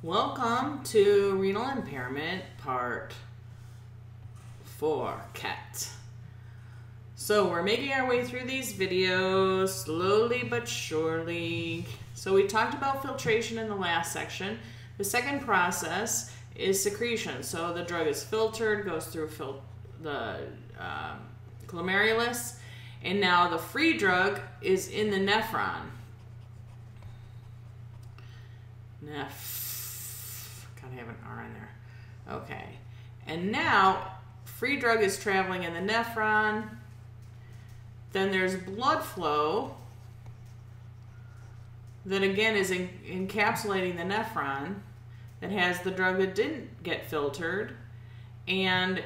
Welcome to Renal Impairment Part 4, CAT. So we're making our way through these videos slowly but surely. So we talked about filtration in the last section. The second process is secretion. So the drug is filtered, goes through the glomerulus, and now the free drug is in the nephron. Gotta have an R in there. Okay. And now, free drug is traveling in the nephron. Then there's blood flow that again is encapsulating the nephron that has the drug that didn't get filtered. And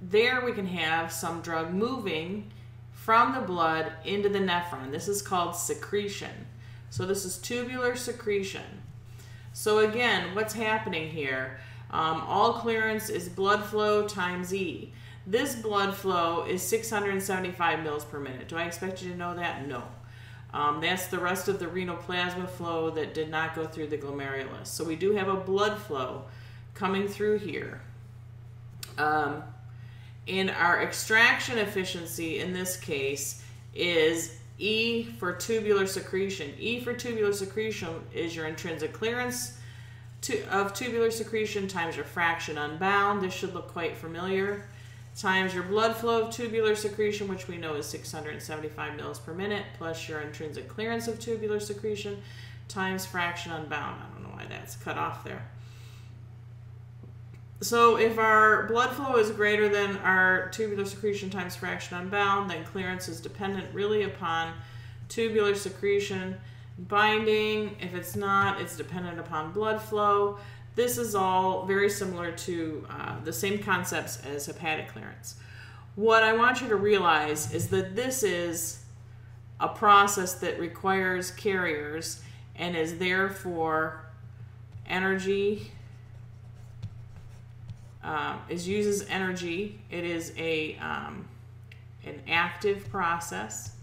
there we can have some drug moving from the blood into the nephron. This is called secretion. So this is tubular secretion. So again, what's happening here? All clearance is blood flow times E. This blood flow is 675 mils per minute. Do I expect you to know that? No. That's the rest of the renal plasma flow that did not go through the glomerulus. So we do have a blood flow coming through here. And our extraction efficiency in this case is E for tubular secretion. E for tubular secretion is your intrinsic clearance of tubular secretion times your fraction unbound. This should look quite familiar. Times your blood flow of tubular secretion, which we know is 675 mils per minute, plus your intrinsic clearance of tubular secretion times fraction unbound. I don't know why that's cut off there. So if our blood flow is greater than our tubular secretion times fraction unbound, then clearance is dependent really upon tubular secretion binding. If it's not, it's dependent upon blood flow. This is all very similar to the same concepts as hepatic clearance. What I want you to realize is that this is a process that requires carriers and is therefore energy. Uses energy. It is an active process,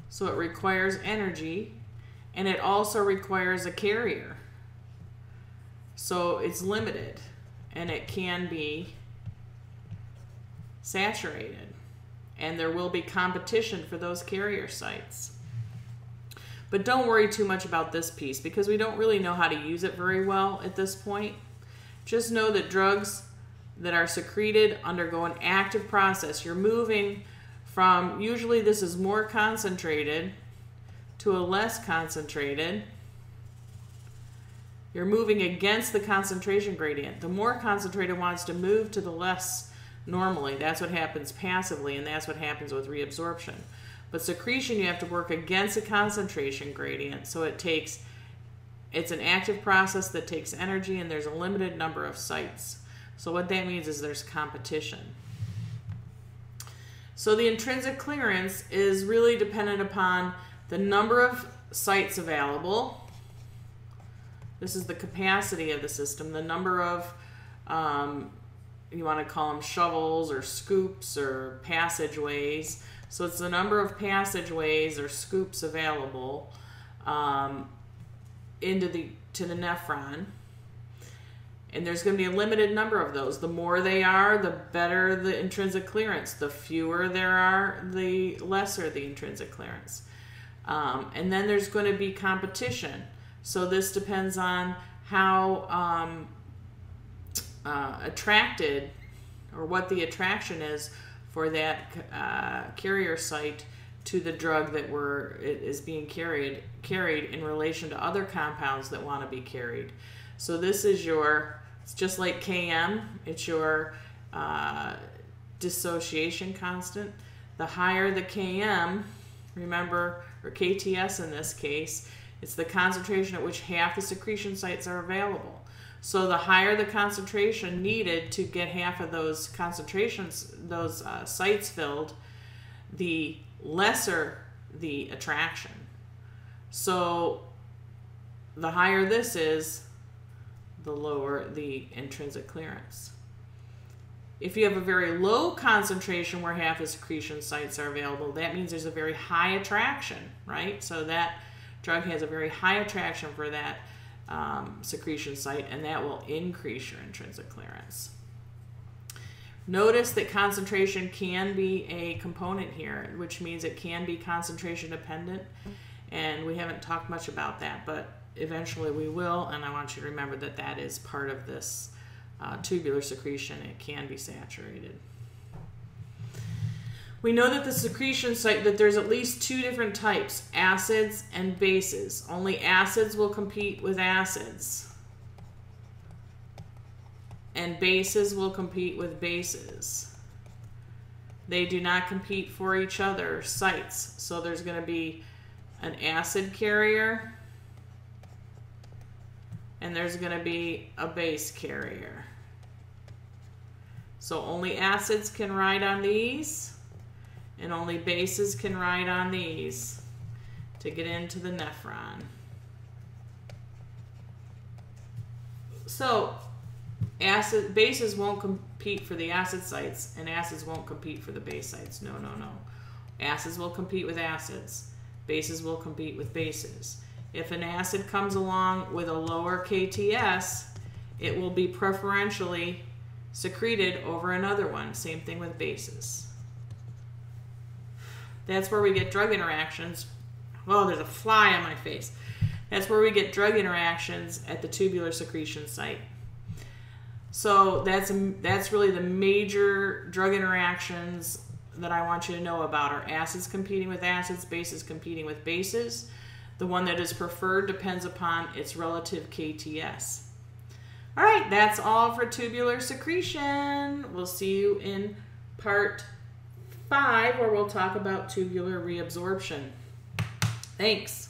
so it requires energy, and it also requires a carrier. So it's limited, and it can be saturated, and there will be competition for those carrier sites. But don't worry too much about this piece because we don't really know how to use it very well at this point. Just know that drugs that are secreted undergo an active process. You're moving from, usually this is more concentrated to a less concentrated. You're moving against the concentration gradient. The more concentrated wants to move to the less normally. That's what happens passively, and that's what happens with reabsorption. But secretion, you have to work against the concentration gradient. So it's an active process that takes energy, and there's a limited number of sites. So what that means is there's competition. So the intrinsic clearance is really dependent upon the number of sites available. This is the capacity of the system, the number of, you want to call them shovels or scoops or passageways. So it's the number of passageways or scoops available to the nephron, and there's going to be a limited number of those. The more they are, the better the intrinsic clearance. The fewer there are, the lesser the intrinsic clearance. And then there's going to be competition. So this depends on how attracted, or what the attraction is for that carrier site to the drug that is being carried in relation to other compounds that want to be carried. So this is it's just like Km, it's your dissociation constant. The higher the Km, remember, or KTS in this case, it's the concentration at which half the secretion sites are available. So the higher the concentration needed to get half of those concentrations, those sites filled, the lesser the attraction. So the higher this is, the lower the intrinsic clearance. If you have a very low concentration where half the secretion sites are available, that means there's a very high attraction, right? So that drug has a very high attraction for that secretion site, and that will increase your intrinsic clearance. Notice that concentration can be a component here, which means it can be concentration dependent, and we haven't talked much about that, but eventually we will, and I want you to remember that that is part of this tubular secretion. It can be saturated. We know that the secretion site, that there's at least two different types, acids and bases. Only acids will compete with acids, and bases will compete with bases. They do not compete for each other, sites. So there's going to be an acid carrier, and there's going to be a base carrier. So only acids can ride on these, and only bases can ride on these to get into the nephron. So bases won't compete for the acid sites, and acids won't compete for the base sites. No, no, no. Acids will compete with acids. Bases will compete with bases. If an acid comes along with a lower KTS, it will be preferentially secreted over another one. Same thing with bases. That's where we get drug interactions. Oh, there's a fly on my face. That's where we get drug interactions at the tubular secretion site. So that's really the major drug interactions that I want you to know about are acids competing with acids, bases competing with bases. The one that is preferred depends upon its relative KTS. All right, that's all for tubular secretion. We'll see you in part 5 where we'll talk about tubular reabsorption. Thanks.